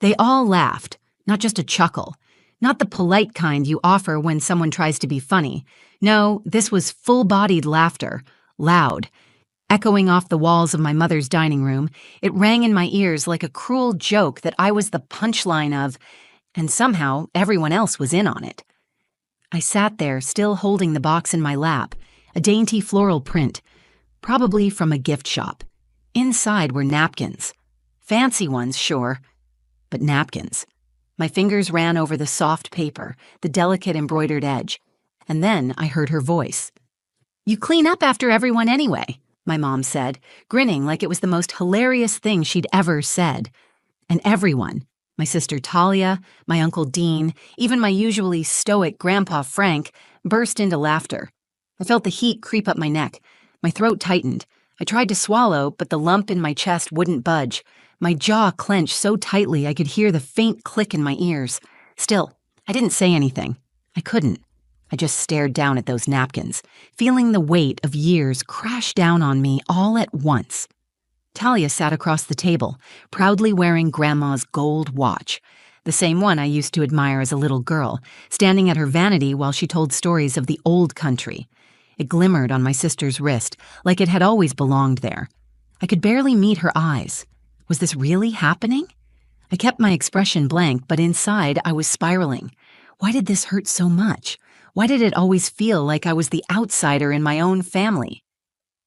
They all laughed, not just a chuckle. Not the polite kind you offer when someone tries to be funny. No, this was full-bodied laughter, loud. Echoing off the walls of my mother's dining room, it rang in my ears like a cruel joke that I was the punchline of, and somehow everyone else was in on it. I sat there, still holding the box in my lap, a dainty floral print, probably from a gift shop. Inside were napkins. Fancy ones, sure, but napkins. My fingers ran over the soft paper, the delicate embroidered edge, and then I heard her voice. "You clean up after everyone anyway," my mom said, grinning like it was the most hilarious thing she'd ever said. And everyone, my sister Talia, my Uncle Dean, even my usually stoic Grandpa Frank, burst into laughter. I felt the heat creep up my neck. My throat tightened. I tried to swallow, but the lump in my chest wouldn't budge. My jaw clenched so tightly I could hear the faint click in my ears. Still, I didn't say anything. I couldn't. I just stared down at those napkins, feeling the weight of years crash down on me all at once. Talia sat across the table, proudly wearing Grandma's gold watch, the same one I used to admire as a little girl, standing at her vanity while she told stories of the old country. It glimmered on my sister's wrist, like it had always belonged there. I could barely meet her eyes. Was this really happening? I kept my expression blank, but inside I was spiraling. Why did this hurt so much? Why did it always feel like I was the outsider in my own family?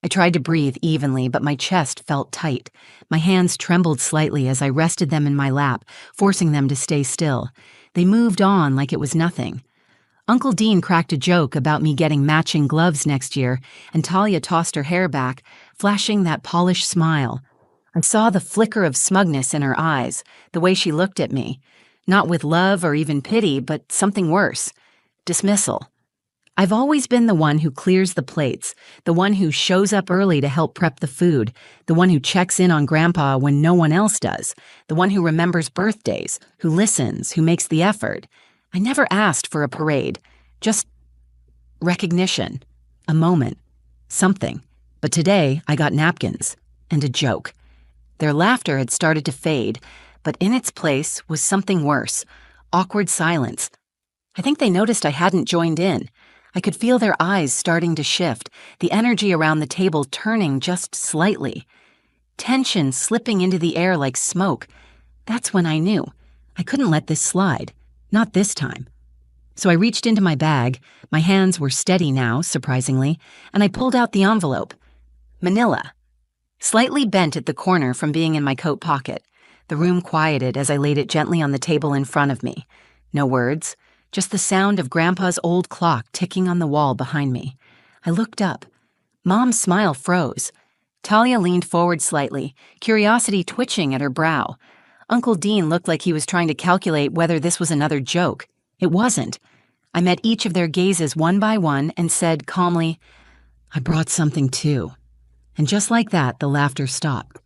I tried to breathe evenly, but my chest felt tight. My hands trembled slightly as I rested them in my lap, forcing them to stay still. They moved on like it was nothing. Uncle Dean cracked a joke about me getting matching gloves next year, and Talia tossed her hair back, flashing that polished smile. I saw the flicker of smugness in her eyes, the way she looked at me. Not with love or even pity, but something worse. Dismissal. I've always been the one who clears the plates, the one who shows up early to help prep the food, the one who checks in on Grandpa when no one else does, the one who remembers birthdays, who listens, who makes the effort. I never asked for a parade, just recognition, a moment, something. But today I got napkins and a joke. Their laughter had started to fade, but in its place was something worse, awkward silence. I think they noticed I hadn't joined in. I could feel their eyes starting to shift, the energy around the table turning just slightly. Tension slipping into the air like smoke. That's when I knew. I couldn't let this slide. Not this time. So I reached into my bag. My hands were steady now, surprisingly, and I pulled out the envelope. Manila. Slightly bent at the corner from being in my coat pocket. The room quieted as I laid it gently on the table in front of me. No words, just the sound of Grandpa's old clock ticking on the wall behind me. I looked up. Mom's smile froze. Talia leaned forward slightly, curiosity twitching at her brow. Uncle Dean looked like he was trying to calculate whether this was another joke. It wasn't. I met each of their gazes one by one and said calmly, "I brought something too." And just like that, the laughter stopped.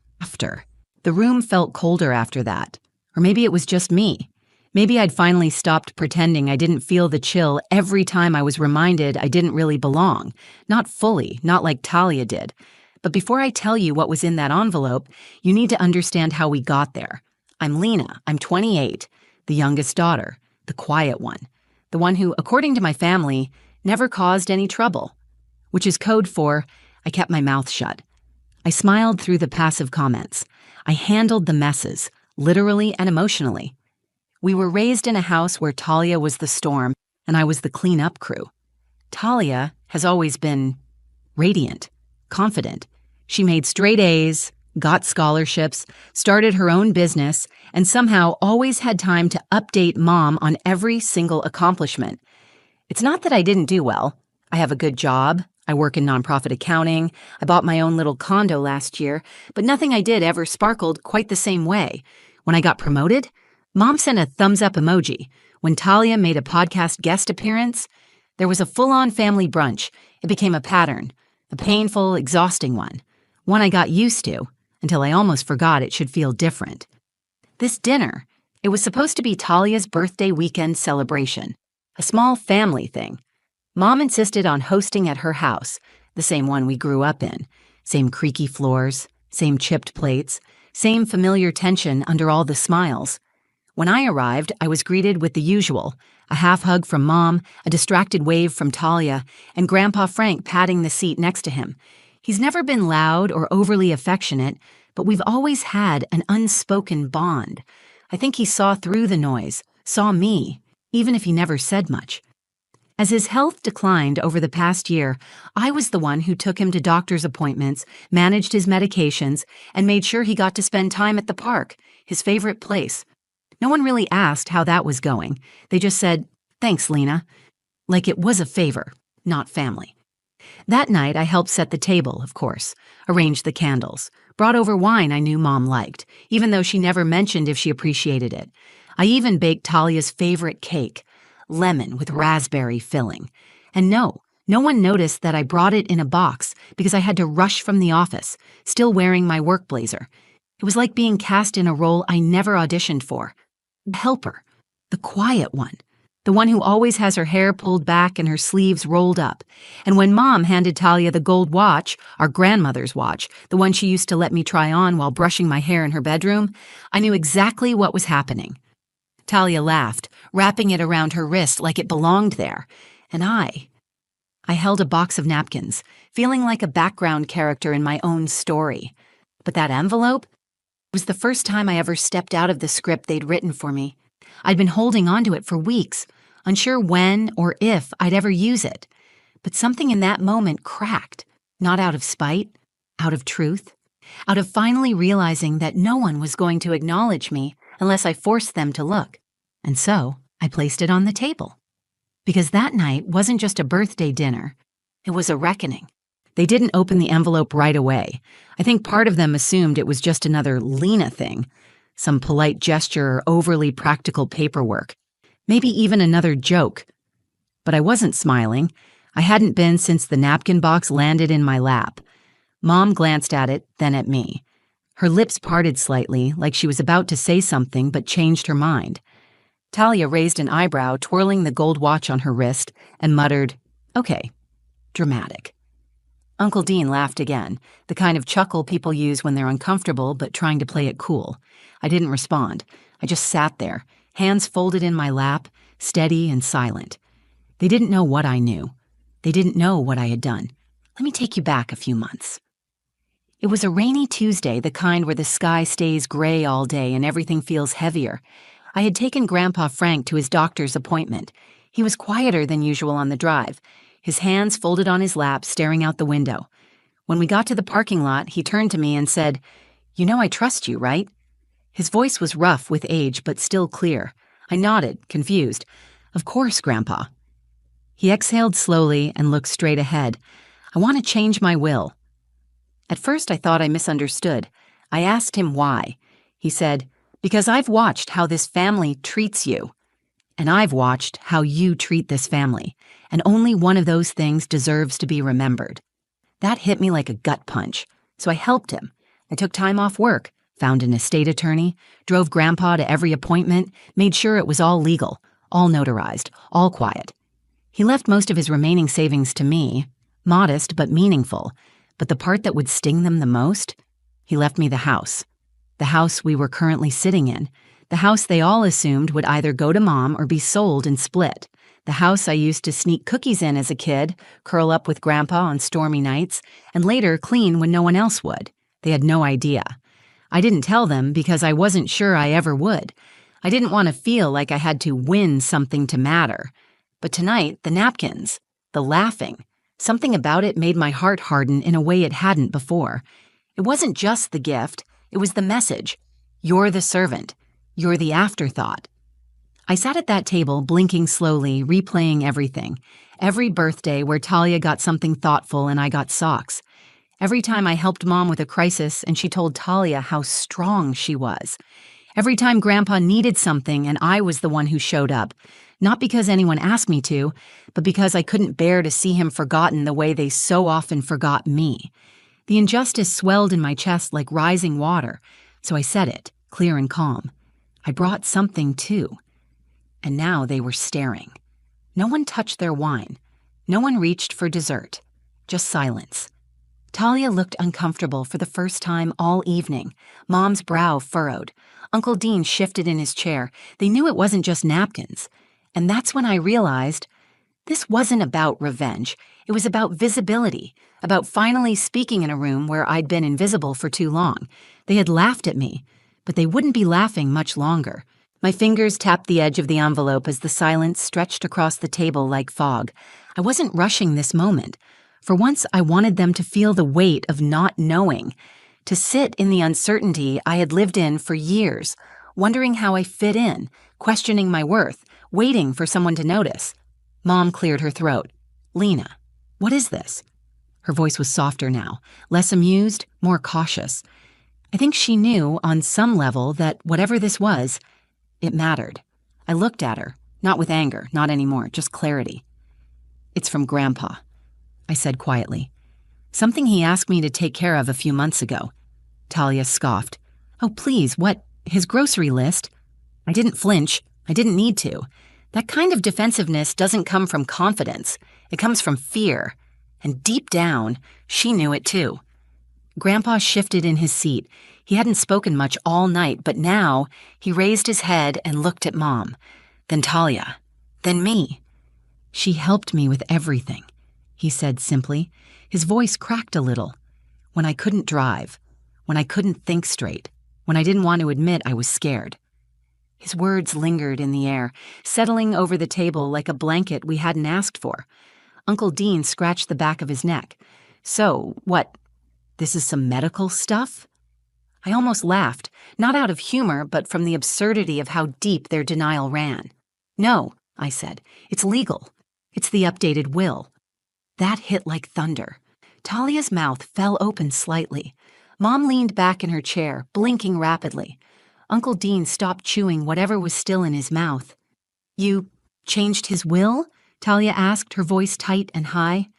The room felt colder after that. Or maybe it was just me. Maybe I'd finally stopped pretending I didn't feel the chill every time I was reminded I didn't really belong. Not fully, not like Talia did. But before I tell you what was in that envelope, you need to understand how we got there. I'm Lena. I'm 28, the youngest daughter, the quiet one, the one who, according to my family, never caused any trouble, which is code for I kept my mouth shut. I smiled through the passive comments. I handled the messes, literally and emotionally. We were raised in a house where Talia was the storm and I was the cleanup crew. Talia has always been radiant, confident. She made straight A's, got scholarships, started her own business, and somehow always had time to update Mom on every single accomplishment. It's not that I didn't do well. I have a good job. I work in nonprofit accounting. I bought my own little condo last year, but nothing I did ever sparkled quite the same way. When I got promoted, Mom sent a thumbs-up emoji. When Talia made a podcast guest appearance, there was a full-on family brunch. It became a pattern, a painful, exhausting one I got used to, until I almost forgot it should feel different. This dinner, it was supposed to be Talia's birthday weekend celebration, a small family thing. Mom insisted on hosting at her house, the same one we grew up in, same creaky floors, same chipped plates, same familiar tension under all the smiles. When I arrived, I was greeted with the usual, a half hug from Mom, a distracted wave from Talia, and Grandpa Frank patting the seat next to him. He's never been loud or overly affectionate, but we've always had an unspoken bond. I think he saw through the noise, saw me, even if he never said much. As his health declined over the past year, I was the one who took him to doctor's appointments, managed his medications, and made sure he got to spend time at the park, his favorite place. No one really asked how that was going. They just said, "Thanks, Lena," like it was a favor, not family. That night, I helped set the table, of course, arranged the candles, brought over wine I knew Mom liked, even though she never mentioned if she appreciated it. I even baked Talia's favorite cake, lemon with raspberry filling. And no one noticed that I brought it in a box because I had to rush from the office, still wearing my work blazer. It was like being cast in a role I never auditioned for. The helper, the quiet one, the one who always has her hair pulled back and her sleeves rolled up. And when Mom handed Talia the gold watch, our grandmother's watch, the one she used to let me try on while brushing my hair in her bedroom, I knew exactly what was happening. Talia laughed, wrapping it around her wrist like it belonged there. And I held a box of napkins, feeling like a background character in my own story. But that envelope was the first time I ever stepped out of the script they'd written for me. I'd been holding onto it for weeks, unsure when or if I'd ever use it. But something in that moment cracked, not out of spite, out of truth, out of finally realizing that no one was going to acknowledge me unless I forced them to look. And so I placed it on the table. Because that night wasn't just a birthday dinner, it was a reckoning. They didn't open the envelope right away. I think part of them assumed it was just another Lena thing, some polite gesture or overly practical paperwork, maybe even another joke. But I wasn't smiling. I hadn't been since the napkin box landed in my lap. Mom glanced at it, then at me. Her lips parted slightly, like she was about to say something but changed her mind. Talia raised an eyebrow, twirling the gold watch on her wrist, and muttered, "Okay, dramatic." Uncle Dean laughed again, the kind of chuckle people use when they're uncomfortable but trying to play it cool. I didn't respond. I just sat there, hands folded in my lap, steady and silent. They didn't know what I knew. They didn't know what I had done. Let me take you back a few months. It was a rainy Tuesday, the kind where the sky stays gray all day and everything feels heavier. I had taken Grandpa Frank to his doctor's appointment. He was quieter than usual on the drive, his hands folded on his lap, staring out the window. When we got to the parking lot, he turned to me and said, "You know I trust you, right?" His voice was rough with age, but still clear. I nodded, confused. "Of course, Grandpa." He exhaled slowly and looked straight ahead. "I want to change my will." At first, I thought I misunderstood. I asked him why. He said, "Because I've watched how this family treats you. And I've watched how you treat this family, and only one of those things deserves to be remembered." That hit me like a gut punch, so I helped him. I took time off work, found an estate attorney, drove Grandpa to every appointment, made sure it was all legal, all notarized, all quiet. He left most of his remaining savings to me, modest but meaningful, but the part that would sting them the most? He left me the house we were currently sitting in, the house they all assumed would either go to Mom or be sold and split, the house I used to sneak cookies in as a kid, curl up with Grandpa on stormy nights, and later clean when no one else would. They had no idea. I didn't tell them because I wasn't sure I ever would. I didn't want to feel like I had to win something to matter. But tonight, the napkins, the laughing, something about it made my heart harden in a way it hadn't before. It wasn't just the gift, it was the message. You're the servant. You're the afterthought. I sat at that table, blinking slowly, replaying everything. Every birthday where Talia got something thoughtful and I got socks. Every time I helped Mom with a crisis and she told Talia how strong she was. Every time Grandpa needed something and I was the one who showed up. Not because anyone asked me to, but because I couldn't bear to see him forgotten the way they so often forgot me. The injustice swelled in my chest like rising water, so I said it, clear and calm. I brought something too. And now they were staring. No one touched their wine. No one reached for dessert. Just silence. Talia looked uncomfortable for the first time all evening. Mom's brow furrowed. Uncle Dean shifted in his chair. They knew it wasn't just napkins. And that's when I realized this wasn't about revenge. It was about visibility, about finally speaking in a room where I'd been invisible for too long. They had laughed at me, but they wouldn't be laughing much longer. My fingers tapped the edge of the envelope as the silence stretched across the table like fog. I wasn't rushing this moment. For once, I wanted them to feel the weight of not knowing, to sit in the uncertainty I had lived in for years, wondering how I fit in, questioning my worth, waiting for someone to notice. Mom cleared her throat. "Lena, what is this?" Her voice was softer now, less amused, more cautious. I think she knew, on some level, that whatever this was, it mattered. I looked at her, not with anger, not anymore, just clarity. "It's from Grandpa," I said quietly. "Something he asked me to take care of a few months ago." Talia scoffed. "Oh, please, what, his grocery list?" I didn't flinch. I didn't need to. That kind of defensiveness doesn't come from confidence. It comes from fear. And deep down, she knew it too. Grandpa shifted in his seat. He hadn't spoken much all night, but now he raised his head and looked at Mom. Then Talia. Then me. "She helped me with everything," he said simply. His voice cracked a little. "When I couldn't drive, when I couldn't think straight, when I didn't want to admit I was scared." His words lingered in the air, settling over the table like a blanket we hadn't asked for. Uncle Dean scratched the back of his neck. "So, what, this is some medical stuff?" I almost laughed, not out of humor, but from the absurdity of how deep their denial ran. "No," I said, "it's legal. It's the updated will." That hit like thunder. Talia's mouth fell open slightly. Mom leaned back in her chair, blinking rapidly. Uncle Dean stopped chewing whatever was still in his mouth. "You changed his will?" Talia asked, her voice tight and high.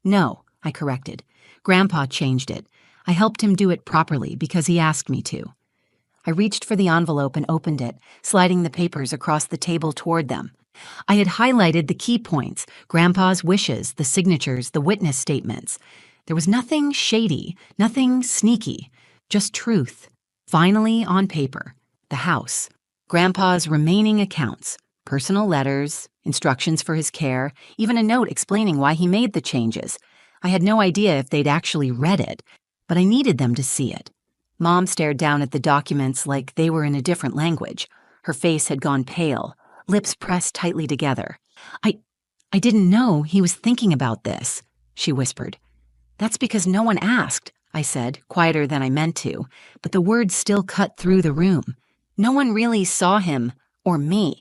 "No," I corrected. "Grandpa changed it. I helped him do it properly because he asked me to." I reached for the envelope and opened it, sliding the papers across the table toward them. I had highlighted the key points, Grandpa's wishes, the signatures, the witness statements. There was nothing shady, nothing sneaky, just truth. Finally on paper. The house. Grandpa's remaining accounts, personal letters, instructions for his care, even a note explaining why he made the changes. I had no idea if they'd actually read it, but I needed them to see it. Mom stared down at the documents like they were in a different language. Her face had gone pale, lips pressed tightly together. I didn't know he was thinking about this," she whispered. "That's because no one asked," I said, quieter than I meant to, but the words still cut through the room. No one really saw him, or me.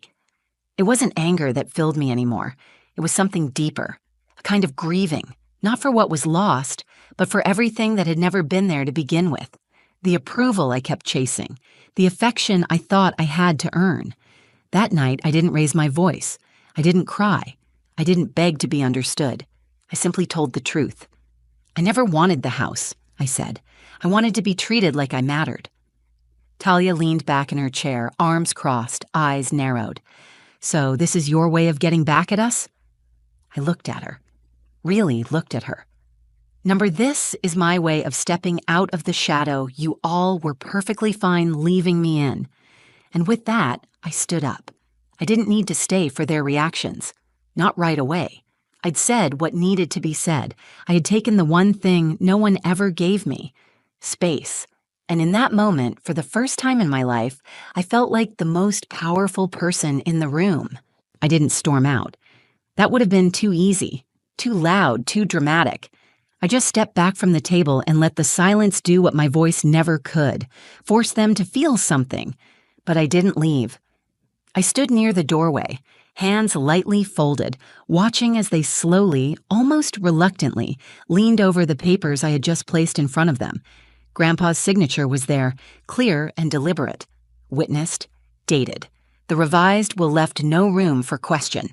It wasn't anger that filled me anymore. It was something deeper, a kind of grieving, not for what was lost, but for everything that had never been there to begin with. The approval I kept chasing, the affection I thought I had to earn. That night, I didn't raise my voice. I didn't cry. I didn't beg to be understood. I simply told the truth. "I never wanted the house," I said. "I wanted to be treated like I mattered." Talia leaned back in her chair, arms crossed, eyes narrowed. "So this is your way of getting back at us?" I looked at her. Really looked at her. This is my way of stepping out of the shadow you all were perfectly fine leaving me in." And with that, I stood up. I didn't need to stay for their reactions. Not right away. I'd said what needed to be said. I had taken the one thing no one ever gave me. Space. And in that moment, for the first time in my life, I felt like the most powerful person in the room. I didn't storm out. That would have been too easy, too loud, too dramatic. I just stepped back from the table and let the silence do what my voice never could, force them to feel something. But I didn't leave. I stood near the doorway, hands lightly folded, watching as they slowly, almost reluctantly, leaned over the papers I had just placed in front of them. Grandpa's signature was there, clear and deliberate. Witnessed, dated. The revised will left no room for question.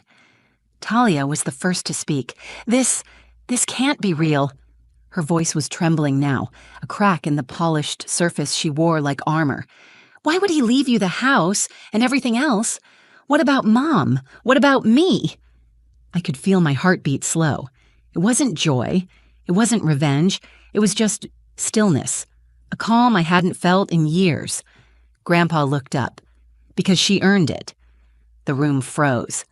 Talia was the first to speak. This can't be real." Her voice was trembling now, a crack in the polished surface she wore like armor. "Why would he leave you the house and everything else? What about Mom? What about me?" I could feel my heartbeat slow. It wasn't joy. It wasn't revenge. It was just stillness, a calm I hadn't felt in years. Grandpa looked up. Because she earned it. The room froze.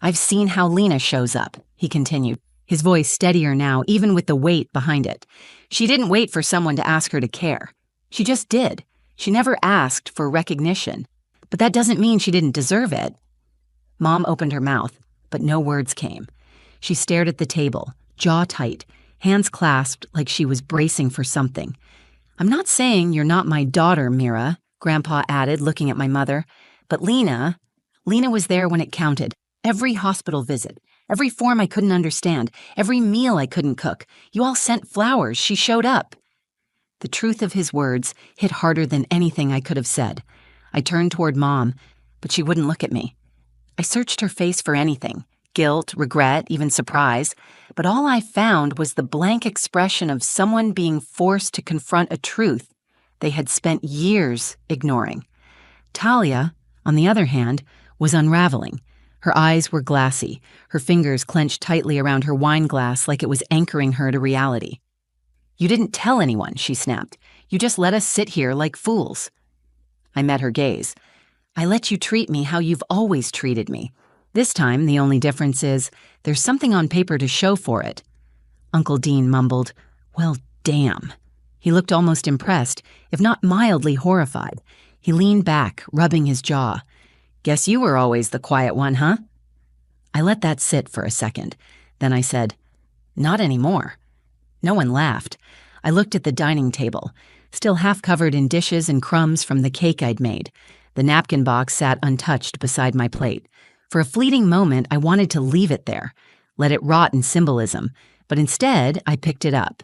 I've seen how Lena shows up, he continued, his voice steadier now, even with the weight behind it. She didn't wait for someone to ask her to care. She just did. She never asked for recognition. But that doesn't mean she didn't deserve it. Mom opened her mouth, but no words came. She stared at the table, jaw tight, hands clasped like she was bracing for something. I'm not saying you're not my daughter, Mira, Grandpa added, looking at my mother. But Lena was there when it counted. Every hospital visit, every form I couldn't understand, every meal I couldn't cook. You all sent flowers. She showed up. The truth of his words hit harder than anything I could have said. I turned toward Mom, but she wouldn't look at me. I searched her face for anything, guilt, regret, even surprise, but all I found was the blank expression of someone being forced to confront a truth they had spent years ignoring. Talia, on the other hand, was unraveling. Her eyes were glassy, her fingers clenched tightly around her wine glass like it was anchoring her to reality. You didn't tell anyone, she snapped. You just let us sit here like fools. I met her gaze. I let you treat me how you've always treated me. This time, the only difference is there's something on paper to show for it. Uncle Dean mumbled, Well, damn. He looked almost impressed, if not mildly horrified. He leaned back, rubbing his jaw. Guess you were always the quiet one, huh? I let that sit for a second. Then I said, Not anymore. No one laughed. I looked at the dining table, still half covered in dishes and crumbs from the cake I'd made. The napkin box sat untouched beside my plate. For a fleeting moment, I wanted to leave it there, let it rot in symbolism, but instead, I picked it up,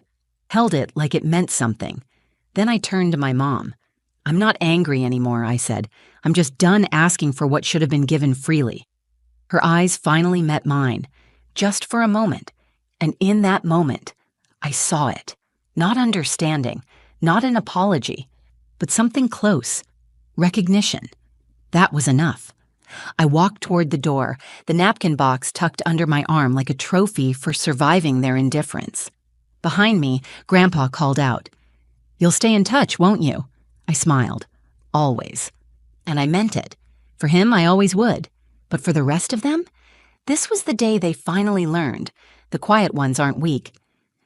held it like it meant something. Then I turned to my mom. I'm not angry anymore, I said. I'm just done asking for what should have been given freely. Her eyes finally met mine, just for a moment, and in that moment, I saw it. Not understanding, not an apology, but something close. Recognition. That was enough. I walked toward the door, the napkin box tucked under my arm like a trophy for surviving their indifference. Behind me, Grandpa called out, You'll stay in touch, won't you? I smiled. Always. And I meant it. For him, I always would. But for the rest of them? This was the day they finally learned. The quiet ones aren't weak.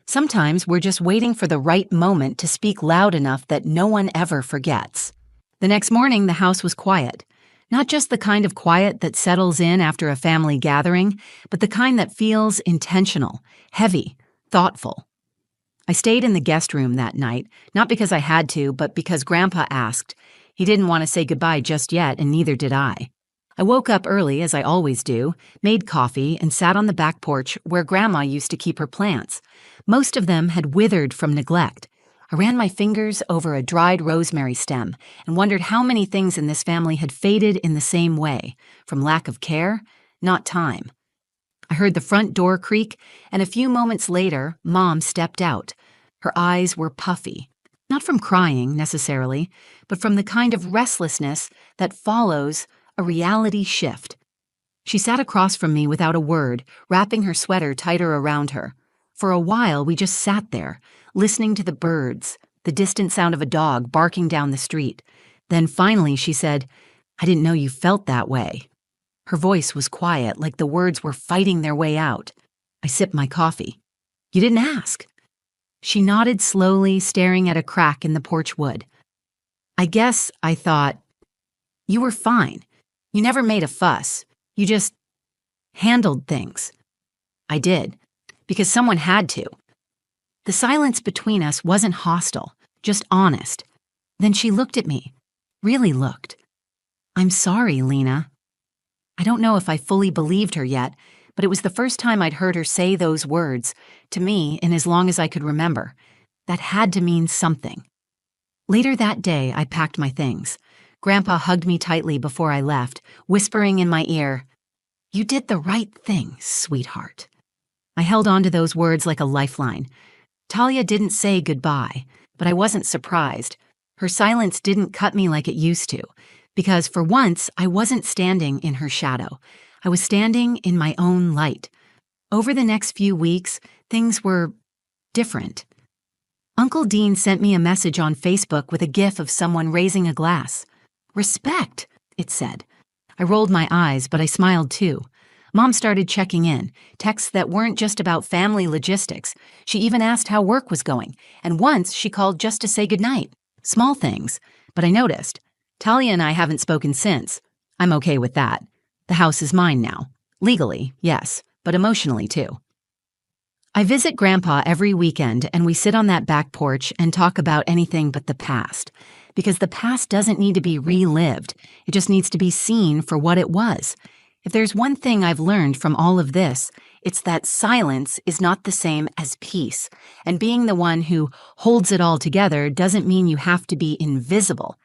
Sometimes we're just waiting for the right moment to speak loud enough that no one ever forgets. The next morning, the house was quiet. Not just the kind of quiet that settles in after a family gathering, but the kind that feels intentional, heavy, thoughtful. I stayed in the guest room that night, not because I had to, but because Grandpa asked. He didn't want to say goodbye just yet, and neither did I. I woke up early, as I always do, made coffee, and sat on the back porch where Grandma used to keep her plants. Most of them had withered from neglect. I ran my fingers over a dried rosemary stem and wondered how many things in this family had faded in the same way, from lack of care, not time. I heard the front door creak, and a few moments later, Mom stepped out. Her eyes were puffy, not from crying, necessarily, but from the kind of restlessness that follows a reality shift. She sat across from me without a word, wrapping her sweater tighter around her. For a while, we just sat there, listening to the birds, the distant sound of a dog barking down the street. Then finally she said, I didn't know you felt that way. Her voice was quiet, like the words were fighting their way out. I sipped my coffee. You didn't ask. She nodded slowly, staring at a crack in the porch wood. I guess I thought, you were fine. You never made a fuss. You just handled things. I did, because someone had to. The silence between us wasn't hostile, just honest. Then she looked at me, really looked. I'm sorry, Lena. I don't know if I fully believed her yet, but it was the first time I'd heard her say those words, to me in as long as I could remember. That had to mean something. Later that day, I packed my things. Grandpa hugged me tightly before I left, whispering in my ear, You did the right thing, sweetheart. I held on to those words like a lifeline. Talia didn't say goodbye, but I wasn't surprised. Her silence didn't cut me like it used to, because for once I wasn't standing in her shadow. I was standing in my own light. Over the next few weeks, things were different. Uncle Dean sent me a message on Facebook with a gif of someone raising a glass. Respect, it said. I rolled my eyes, but I smiled too. Mom started checking in, texts that weren't just about family logistics. She even asked how work was going, and once she called just to say goodnight. Small things, but I noticed. Talia and I haven't spoken since. I'm okay with that. The house is mine now. Legally, yes, but emotionally too. I visit Grandpa every weekend, and we sit on that back porch and talk about anything but the past. Because the past doesn't need to be relived. It just needs to be seen for what it was. If there's one thing I've learned from all of this, it's that silence is not the same as peace. And being the one who holds it all together doesn't mean you have to be invisible.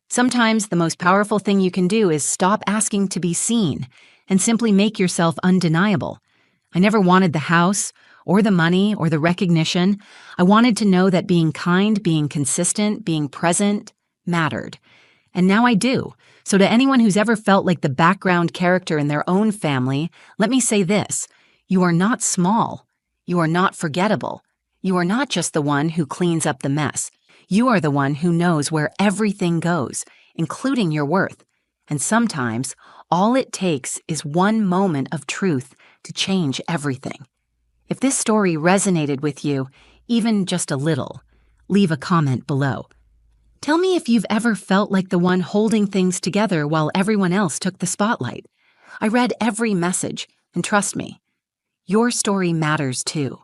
Sometimes the most powerful thing you can do is stop asking to be seen and simply make yourself undeniable. I never wanted the house, or the money, or the recognition. I wanted to know that being kind, being consistent, being present mattered. And now I do. So to anyone who's ever felt like the background character in their own family, let me say this. You are not small. You are not forgettable. You are not just the one who cleans up the mess. You are the one who knows where everything goes, including your worth. And sometimes, all it takes is one moment of truth to change everything. If this story resonated with you, even just a little, leave a comment below. Tell me if you've ever felt like the one holding things together while everyone else took the spotlight. I read every message, and trust me, your story matters too.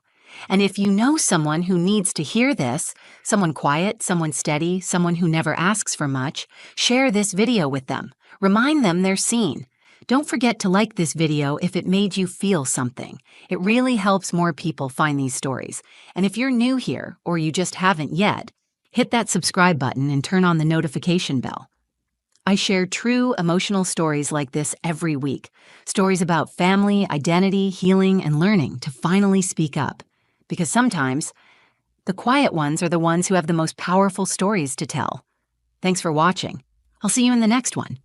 And if you know someone who needs to hear this, someone quiet, someone steady, someone who never asks for much, share this video with them. Remind them they're seen. Don't forget to like this video if it made you feel something. It really helps more people find these stories. And if you're new here, or you just haven't yet, hit that subscribe button and turn on the notification bell. I share true emotional stories like this every week. Stories about family, identity, healing, and learning to finally speak up. Because sometimes, the quiet ones are the ones who have the most powerful stories to tell. Thanks for watching. I'll see you in the next one.